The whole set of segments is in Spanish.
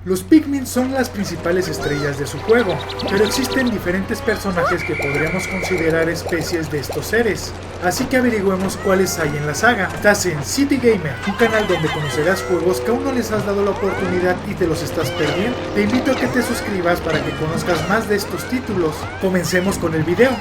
Los Pikmin son las principales estrellas de su juego, pero existen diferentes personajes que podríamos considerar especies de estos seres, así que averigüemos cuáles hay en la saga. Estás en City Gamer, un canal donde conocerás juegos que aún no les has dado la oportunidad y te los estás perdiendo. Te invito a que te suscribas para que conozcas más de estos títulos. Comencemos con el video.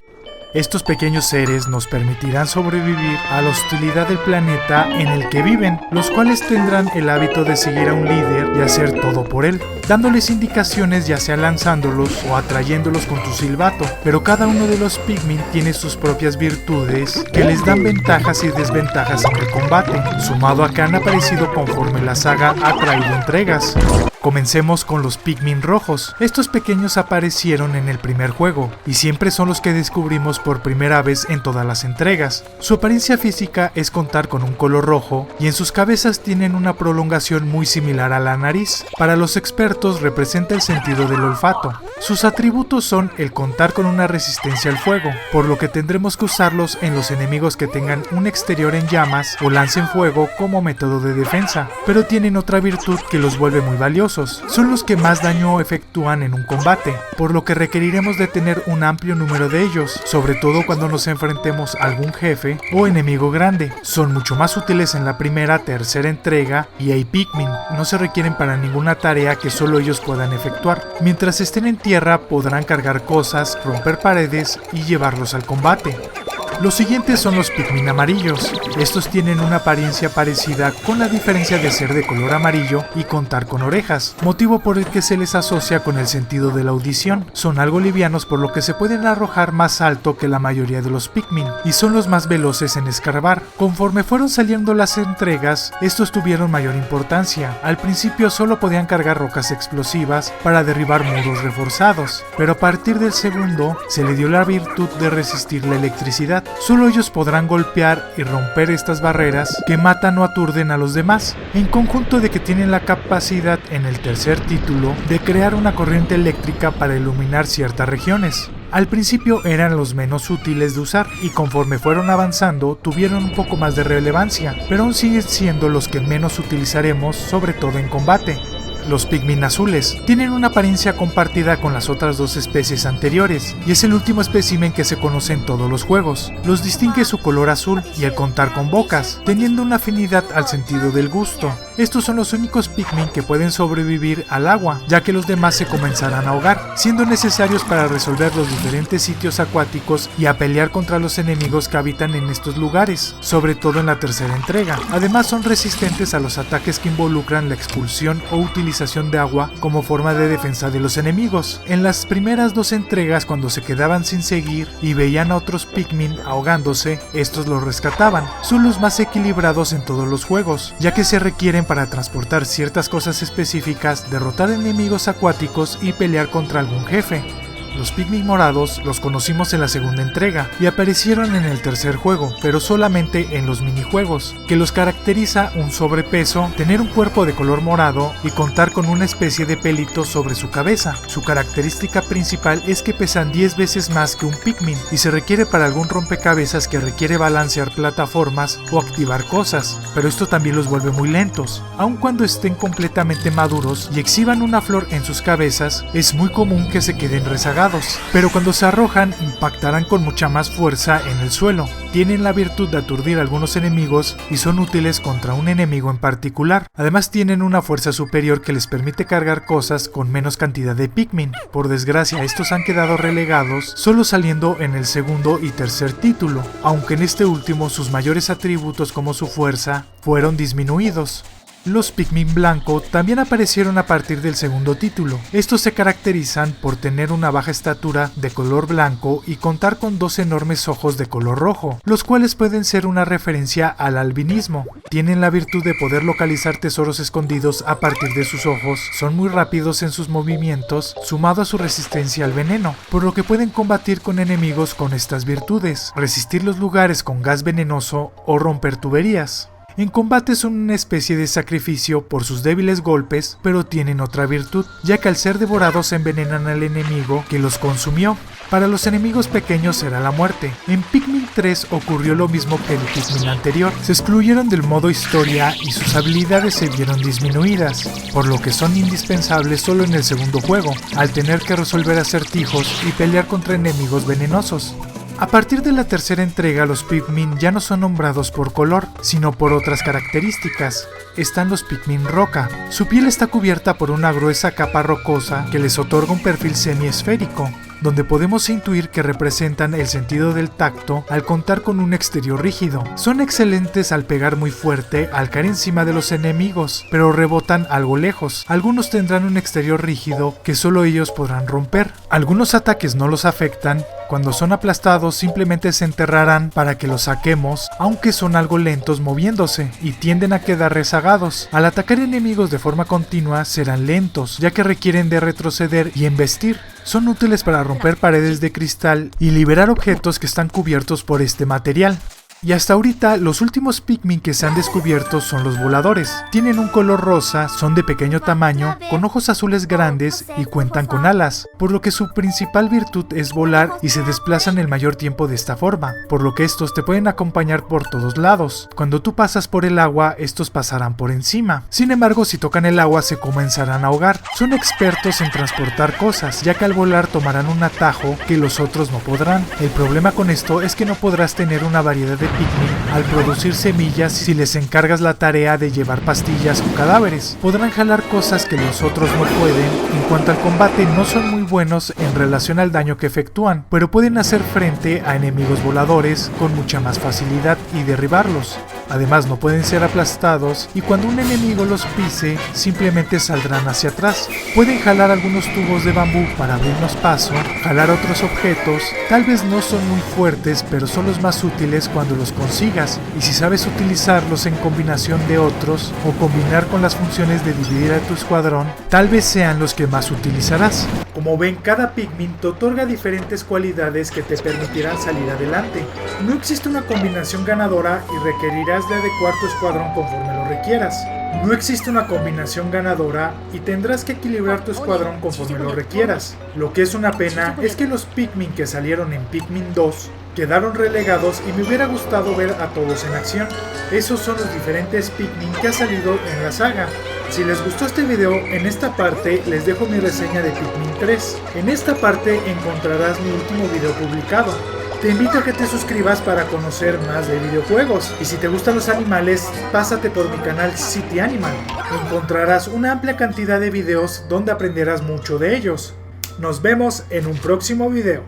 Estos pequeños seres nos permitirán sobrevivir a la hostilidad del planeta en el que viven, los cuales tendrán el hábito de seguir a un líder y hacer todo por él, dándoles indicaciones ya sea lanzándolos o atrayéndolos con tu silbato, pero cada uno de los Pikmin tiene sus propias virtudes que les dan ventajas y desventajas en el combate, sumado a que han aparecido conforme la saga ha traído entregas. Comencemos con los Pikmin rojos. Estos pequeños aparecieron en el primer juego y siempre son los que descubrimos por primera vez en todas las entregas. Su apariencia física es contar con un color rojo y en sus cabezas tienen una prolongación muy similar a la nariz. Para los expertos representa el sentido del olfato. Sus atributos son el contar con una resistencia al fuego, por lo que tendremos que usarlos en los enemigos que tengan un exterior en llamas o lancen fuego como método de defensa, pero tienen otra virtud que los vuelve muy valiosos. Son los que más daño efectúan en un combate, por lo que requeriremos de tener un amplio número de ellos, sobre todo cuando nos enfrentemos a algún jefe o enemigo grande. Son mucho más útiles en la primera, tercera entrega y hay Pikmin no se requieren para ninguna tarea que solo ellos puedan efectuar. Mientras estén en tierra podrán cargar cosas, romper paredes y llevarlos al combate. Los siguientes son los Pikmin amarillos. Estos tienen una apariencia parecida con la diferencia de ser de color amarillo y contar con orejas, motivo por el que se les asocia con el sentido de la audición. Son algo livianos por lo que se pueden arrojar más alto que la mayoría de los Pikmin y son los más veloces en escarbar. Conforme fueron saliendo las entregas, estos tuvieron mayor importancia. Al principio solo podían cargar rocas explosivas para derribar muros reforzados, pero a partir del segundo se le dio la virtud de resistir la electricidad. Solo ellos podrán golpear y romper estas barreras que matan o aturden a los demás, en conjunto de que tienen la capacidad en el tercer título de crear una corriente eléctrica para iluminar ciertas regiones. Al principio eran los menos útiles de usar y conforme fueron avanzando tuvieron un poco más de relevancia, pero aún siguen siendo los que menos utilizaremos, sobre todo en combate. Los Pikmin azules tienen una apariencia compartida con las otras dos especies anteriores y es el último espécimen que se conoce en todos los juegos. Los distingue su color azul y el contar con bocas, teniendo una afinidad al sentido del gusto. Estos son los únicos Pikmin que pueden sobrevivir al agua, ya que los demás se comenzarán a ahogar, siendo necesarios para resolver los diferentes sitios acuáticos y a pelear contra los enemigos que habitan en estos lugares, sobre todo en la tercera entrega. Además son resistentes a los ataques que involucran la expulsión o utilización de agua como forma de defensa de los enemigos. En las primeras dos entregas, cuando se quedaban sin seguir y veían a otros Pikmin ahogándose, estos los rescataban. Son los más equilibrados en todos los juegos, ya que se requieren para transportar ciertas cosas específicas, derrotar enemigos acuáticos y pelear contra algún jefe. Los Pikmin morados los conocimos en la segunda entrega y aparecieron en el tercer juego, pero solamente en los minijuegos, que los caracteriza un sobrepeso, tener un cuerpo de color morado y contar con una especie de pelito sobre su cabeza. Su característica principal es que pesan 10 veces más que un Pikmin y se requiere para algún rompecabezas que requiere balancear plataformas o activar cosas, pero esto también los vuelve muy lentos. Aun cuando estén completamente maduros y exhiban una flor en sus cabezas, es muy común que se queden rezagados, pero cuando se arrojan impactarán con mucha más fuerza en el suelo. Tienen la virtud de aturdir a algunos enemigos y son útiles contra un enemigo en particular. Además tienen una fuerza superior que les permite cargar cosas con menos cantidad de Pikmin. Por desgracia estos han quedado relegados, solo saliendo en el segundo y tercer título, aunque en este último sus mayores atributos como su fuerza fueron disminuidos. Los Pikmin blanco también aparecieron a partir del segundo título. Estos se caracterizan por tener una baja estatura de color blanco y contar con dos enormes ojos de color rojo, los cuales pueden ser una referencia al albinismo. Tienen la virtud de poder localizar tesoros escondidos a partir de sus ojos, son muy rápidos en sus movimientos, sumado a su resistencia al veneno, por lo que pueden combatir con enemigos con estas virtudes, resistir los lugares con gas venenoso o romper tuberías. En combate son una especie de sacrificio por sus débiles golpes, pero tienen otra virtud, ya que al ser devorados envenenan al enemigo que los consumió. Para los enemigos pequeños será la muerte. En Pikmin 3 ocurrió lo mismo que en el Pikmin anterior. Se excluyeron del modo historia y sus habilidades se vieron disminuidas, por lo que son indispensables solo en el segundo juego, al tener que resolver acertijos y pelear contra enemigos venenosos. A partir de la tercera entrega, los Pikmin ya no son nombrados por color, sino por otras características. Están los Pikmin roca. Su piel está cubierta por una gruesa capa rocosa que les otorga un perfil semiesférico, donde podemos intuir que representan el sentido del tacto al contar con un exterior rígido. Son excelentes al pegar muy fuerte al caer encima de los enemigos, pero rebotan algo lejos. Algunos tendrán un exterior rígido que solo ellos podrán romper. Algunos ataques no los afectan. Cuando son aplastados simplemente se enterrarán para que los saquemos, aunque son algo lentos moviéndose y tienden a quedar rezagados. Al atacar enemigos de forma continua serán lentos, ya que requieren de retroceder y embestir. Son útiles para romper paredes de cristal y liberar objetos que están cubiertos por este material. Y hasta ahorita, los últimos Pikmin que se han descubierto son los voladores. Tienen un color rosa, son de pequeño tamaño, con ojos azules grandes y cuentan con alas, por lo que su principal virtud es volar y se desplazan el mayor tiempo de esta forma, por lo que estos te pueden acompañar por todos lados. Cuando tú pasas por el agua, estos pasarán por encima. Sin embargo, si tocan el agua se comenzarán a ahogar. Son expertos en transportar cosas, ya que al volar tomarán un atajo que los otros no podrán. El problema con esto es que no podrás tener una variedad de Pikmin al producir semillas si les encargas la tarea de llevar pastillas o cadáveres. Podrán jalar cosas que los otros no pueden. En cuanto al combate, no son muy buenos en relación al daño que efectúan, pero pueden hacer frente a enemigos voladores con mucha más facilidad y derribarlos. Además, no pueden ser aplastados y cuando un enemigo los pise, simplemente saldrán hacia atrás. Pueden jalar algunos tubos de bambú para abrirnos paso, jalar otros objetos. Tal vez no son muy fuertes, pero son los más útiles cuando los consigas, y si sabes utilizarlos en combinación de otros o combinar con las funciones de dividir a tu escuadrón, tal vez sean los que más utilizarás. Como ven, cada Pikmin te otorga diferentes cualidades que te permitirán salir adelante. No existe una combinación ganadora y requerirás de adecuar tu escuadrón conforme lo requieras. No existe una combinación ganadora y tendrás que equilibrar tu escuadrón conforme lo requieras. Lo que es una pena es que los Pikmin que salieron en Pikmin 2 quedaron relegados y me hubiera gustado ver a todos en acción. Esos son los diferentes Pikmin que ha salido en la saga. Si les gustó este video, en esta parte les dejo mi reseña de Pikmin 3. En esta parte encontrarás mi último video publicado. Te invito a que te suscribas para conocer más de videojuegos. Y si te gustan los animales, pásate por mi canal City Animal. Encontrarás una amplia cantidad de videos donde aprenderás mucho de ellos. Nos vemos en un próximo video.